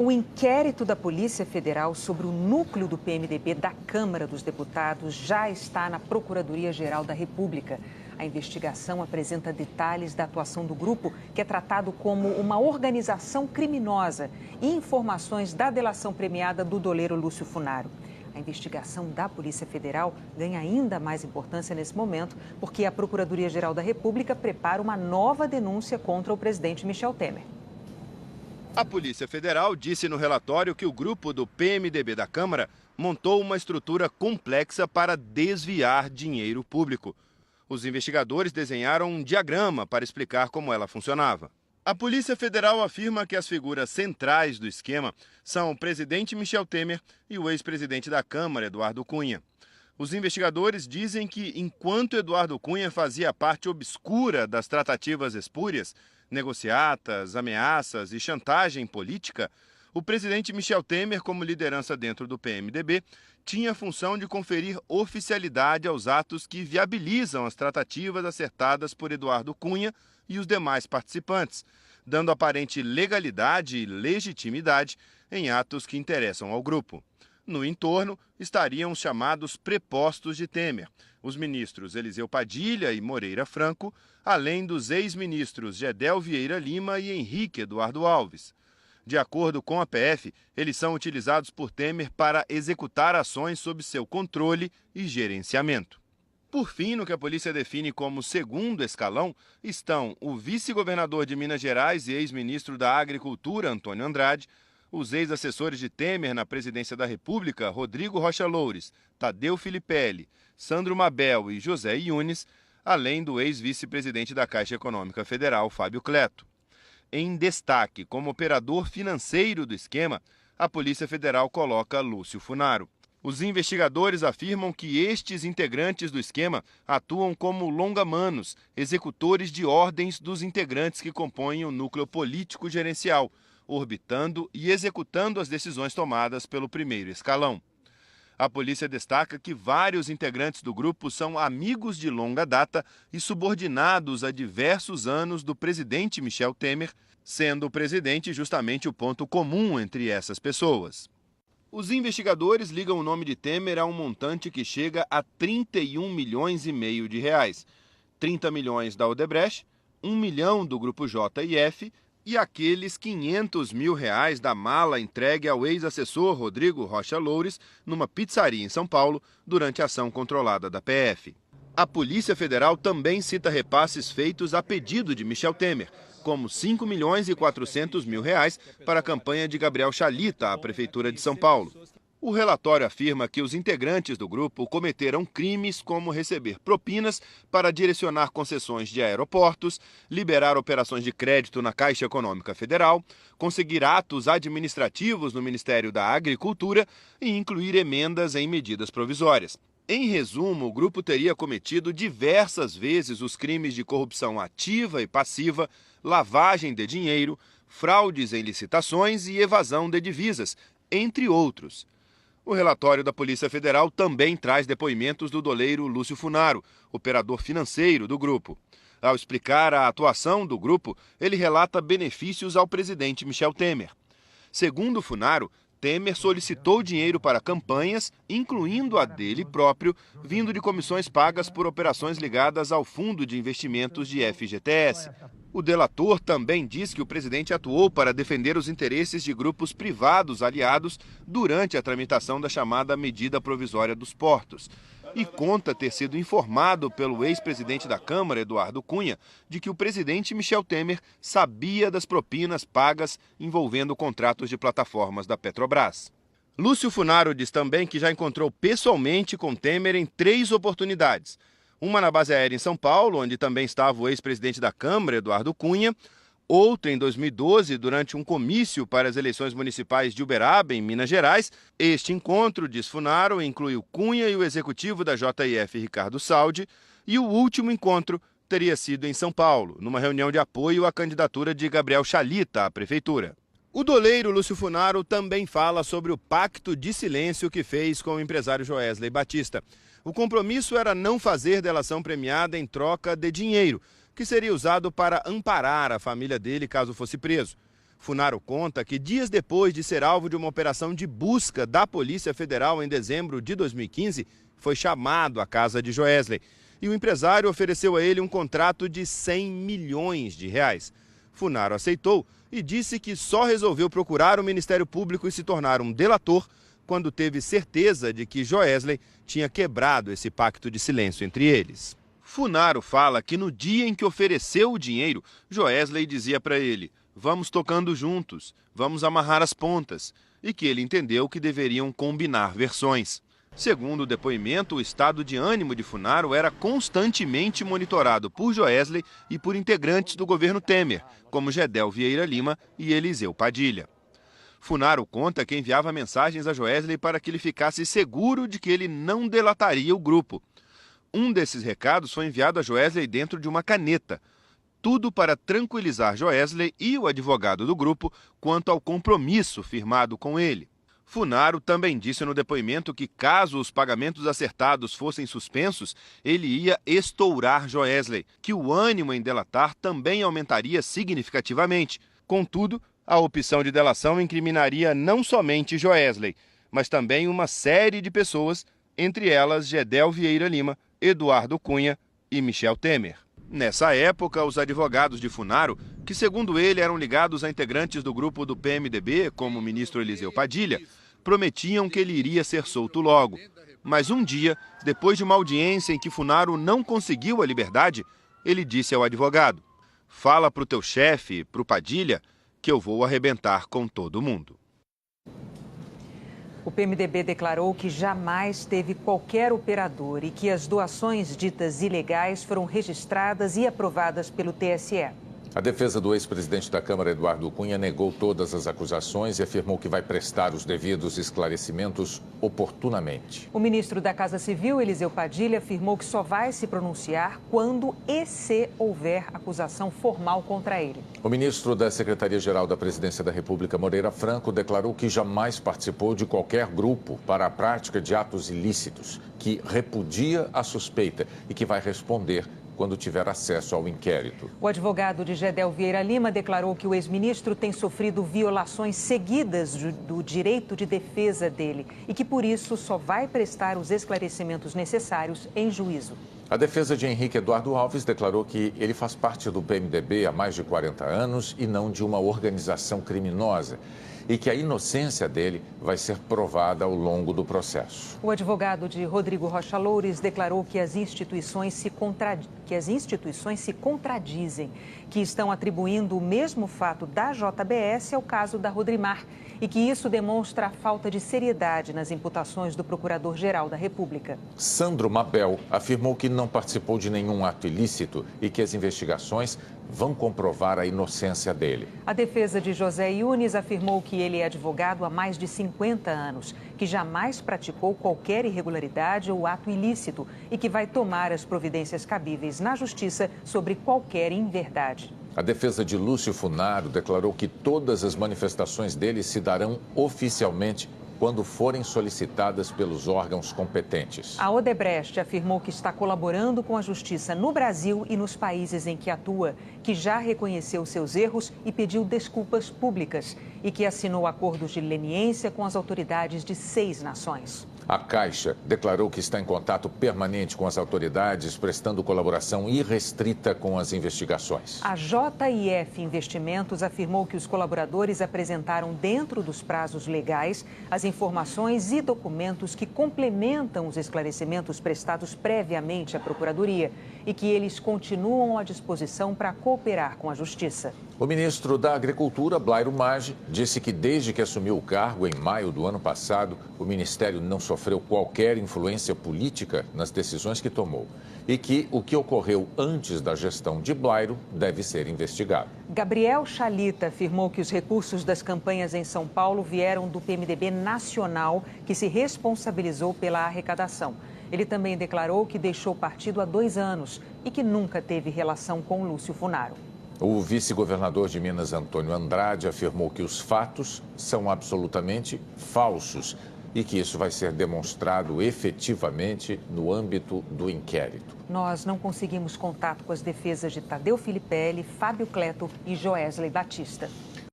O inquérito da Polícia Federal sobre o núcleo do PMDB da Câmara dos Deputados já está na Procuradoria-Geral da República. A investigação apresenta detalhes da atuação do grupo, que é tratado como uma organização criminosa, e informações da delação premiada do doleiro Lúcio Funaro. A investigação da Polícia Federal ganha ainda mais importância nesse momento, porque a Procuradoria-Geral da República prepara uma nova denúncia contra o presidente Michel Temer. A Polícia Federal disse no relatório que o grupo do PMDB da Câmara montou uma estrutura complexa para desviar dinheiro público. Os investigadores desenharam um diagrama para explicar como ela funcionava. A Polícia Federal afirma que as figuras centrais do esquema são o presidente Michel Temer e o ex-presidente da Câmara, Eduardo Cunha. Os investigadores dizem que, enquanto Eduardo Cunha fazia parte obscura das tratativas espúrias, negociatas, ameaças e chantagem política, o presidente Michel Temer, como liderança dentro do PMDB, tinha a função de conferir oficialidade aos atos que viabilizam as tratativas acertadas por Eduardo Cunha e os demais participantes, dando aparente legalidade e legitimidade em atos que interessam ao grupo. No entorno estariam os chamados prepostos de Temer, os ministros Eliseu Padilha e Moreira Franco, além dos ex-ministros Gedel Vieira Lima e Henrique Eduardo Alves. De acordo com a PF, eles são utilizados por Temer para executar ações sob seu controle e gerenciamento. Por fim, no que a polícia define como segundo escalão, estão o vice-governador de Minas Gerais e ex-ministro da Agricultura, Antônio Andrade, os ex-assessores de Temer na presidência da República, Rodrigo Rocha Loures, Tadeu Filipelli, Sandro Mabel e José Yunes, além do ex-vice-presidente da Caixa Econômica Federal, Fábio Cleto. Em destaque como operador financeiro do esquema, a Polícia Federal coloca Lúcio Funaro. Os investigadores afirmam que estes integrantes do esquema atuam como longa-manos, executores de ordens dos integrantes que compõem o núcleo político gerencial, orbitando e executando as decisões tomadas pelo primeiro escalão. A polícia destaca que vários integrantes do grupo são amigos de longa data e subordinados há diversos anos do presidente Michel Temer, sendo o presidente justamente o ponto comum entre essas pessoas. Os investigadores ligam o nome de Temer a um montante que chega a 31 milhões e meio de reais. 30 milhões da Odebrecht, 1 milhão do grupo JF e aqueles 500 mil reais da mala entregue ao ex-assessor Rodrigo Rocha Loures numa pizzaria em São Paulo durante a ação controlada da PF. A Polícia Federal também cita repasses feitos a pedido de Michel Temer, como 5 milhões e 400 mil reais para a campanha de Gabriel Chalita à Prefeitura de São Paulo. O relatório afirma que os integrantes do grupo cometeram crimes como receber propinas para direcionar concessões de aeroportos, liberar operações de crédito na Caixa Econômica Federal, conseguir atos administrativos no Ministério da Agricultura e incluir emendas em medidas provisórias. Em resumo, o grupo teria cometido diversas vezes os crimes de corrupção ativa e passiva, lavagem de dinheiro, fraudes em licitações e evasão de divisas, entre outros. O relatório da Polícia Federal também traz depoimentos do doleiro Lúcio Funaro, operador financeiro do grupo. Ao explicar a atuação do grupo, ele relata benefícios ao presidente Michel Temer. Segundo Funaro, Temer solicitou dinheiro para campanhas, incluindo a dele próprio, vindo de comissões pagas por operações ligadas ao Fundo de Investimentos de FGTS. O delator também diz que o presidente atuou para defender os interesses de grupos privados aliados durante a tramitação da chamada medida provisória dos portos. E conta ter sido informado pelo ex-presidente da Câmara, Eduardo Cunha, de que o presidente Michel Temer sabia das propinas pagas envolvendo contratos de plataformas da Petrobras. Lúcio Funaro diz também que já encontrou pessoalmente com Temer em 3 oportunidades. Uma na base aérea em São Paulo, onde também estava o ex-presidente da Câmara, Eduardo Cunha. Outra em 2012, durante um comício para as eleições municipais de Uberaba, em Minas Gerais. Este encontro, diz Funaro, inclui o Cunha e o executivo da JF, Ricardo Saldi. E o último encontro teria sido em São Paulo, numa reunião de apoio à candidatura de Gabriel Chalita à prefeitura. O doleiro Lúcio Funaro também fala sobre o pacto de silêncio que fez com o empresário Joesley Batista. O compromisso era não fazer delação premiada em troca de dinheiro, que seria usado para amparar a família dele caso fosse preso. Funaro conta que dias depois de ser alvo de uma operação de busca da Polícia Federal em dezembro de 2015, foi chamado à casa de Joesley. E o empresário ofereceu a ele um contrato de 100 milhões de reais. Funaro aceitou e disse que só resolveu procurar o Ministério Público e se tornar um delator quando teve certeza de que Joesley tinha quebrado esse pacto de silêncio entre eles. Funaro fala que no dia em que ofereceu o dinheiro, Joesley dizia para ele: "Vamos tocando juntos, vamos amarrar as pontas", e que ele entendeu que deveriam combinar versões. Segundo o depoimento, o estado de ânimo de Funaro era constantemente monitorado por Joesley e por integrantes do governo Temer, como Gedel Vieira Lima e Eliseu Padilha. Funaro conta que enviava mensagens a Joesley para que ele ficasse seguro de que ele não delataria o grupo. Um desses recados foi enviado a Joesley dentro de uma caneta. Tudo para tranquilizar Joesley e o advogado do grupo quanto ao compromisso firmado com ele. Funaro também disse no depoimento que, caso os pagamentos acertados fossem suspensos, ele ia estourar Joesley, que o ânimo em delatar também aumentaria significativamente. Contudo, a opção de delação incriminaria não somente Joesley, mas também uma série de pessoas, entre elas Gedel Vieira Lima, Eduardo Cunha e Michel Temer. Nessa época, os advogados de Funaro, que segundo ele eram ligados a integrantes do grupo do PMDB, como o ministro Eliseu Padilha, prometiam que ele iria ser solto logo. Mas um dia, depois de uma audiência em que Funaro não conseguiu a liberdade, ele disse ao advogado: "Fala pro teu chefe, pro Padilha, que eu vou arrebentar com todo mundo." O PMDB declarou que jamais teve qualquer operador e que as doações ditas ilegais foram registradas e aprovadas pelo TSE. A defesa do ex-presidente da Câmara, Eduardo Cunha, negou todas as acusações e afirmou que vai prestar os devidos esclarecimentos oportunamente. O ministro da Casa Civil, Eliseu Padilha, afirmou que só vai se pronunciar quando e se houver acusação formal contra ele. O ministro da Secretaria-Geral da Presidência da República, Moreira Franco, declarou que jamais participou de qualquer grupo para a prática de atos ilícitos, que repudia a suspeita e que vai responder quando tiver acesso ao inquérito. O advogado de Gedel Vieira Lima declarou que o ex-ministro tem sofrido violações seguidas do direito de defesa dele e que, por isso, só vai prestar os esclarecimentos necessários em juízo. A defesa de Henrique Eduardo Alves declarou que ele faz parte do PMDB há mais de 40 anos e não de uma organização criminosa, e que a inocência dele vai ser provada ao longo do processo. O advogado de Rodrigo Rocha Loures declarou que as instituições se contradizem, que estão atribuindo o mesmo fato da JBS ao caso da Rodrimar e que isso demonstra a falta de seriedade nas imputações do Procurador-Geral da República. Sandro Mabel afirmou que não participou de nenhum ato ilícito e que as investigações vão comprovar a inocência dele. A defesa de José Yunes afirmou que ele é advogado há mais de 50 anos, que jamais praticou qualquer irregularidade ou ato ilícito e que vai tomar as providências cabíveis na justiça sobre qualquer inverdade. A defesa de Lúcio Funaro declarou que todas as manifestações dele se darão oficialmente quando forem solicitadas pelos órgãos competentes. A Odebrecht afirmou que está colaborando com a justiça no Brasil e nos países em que atua, que já reconheceu seus erros e pediu desculpas públicas e que assinou acordos de leniência com as autoridades de 6 nações. A Caixa declarou que está em contato permanente com as autoridades, prestando colaboração irrestrita com as investigações. A JIF Investimentos afirmou que os colaboradores apresentaram dentro dos prazos legais as informações e documentos que complementam os esclarecimentos prestados previamente à Procuradoria e que eles continuam à disposição para cooperar com a Justiça. O ministro da Agricultura, Blairo Maggi, disse que desde que assumiu o cargo em maio do ano passado, o ministério não sofreu qualquer influência política nas decisões que tomou e que o que ocorreu antes da gestão de Blairo deve ser investigado. Gabriel Chalita afirmou que os recursos das campanhas em São Paulo vieram do PMDB nacional, que se responsabilizou pela arrecadação. Ele também declarou que deixou o partido há 2 anos e que nunca teve relação com Lúcio Funaro. O vice-governador de Minas, Antônio Andrade, afirmou que os fatos são absolutamente falsos e que isso vai ser demonstrado efetivamente no âmbito do inquérito. Nós não conseguimos contato com as defesas de Tadeu Filipelli, Fábio Cleto e Joesley Batista.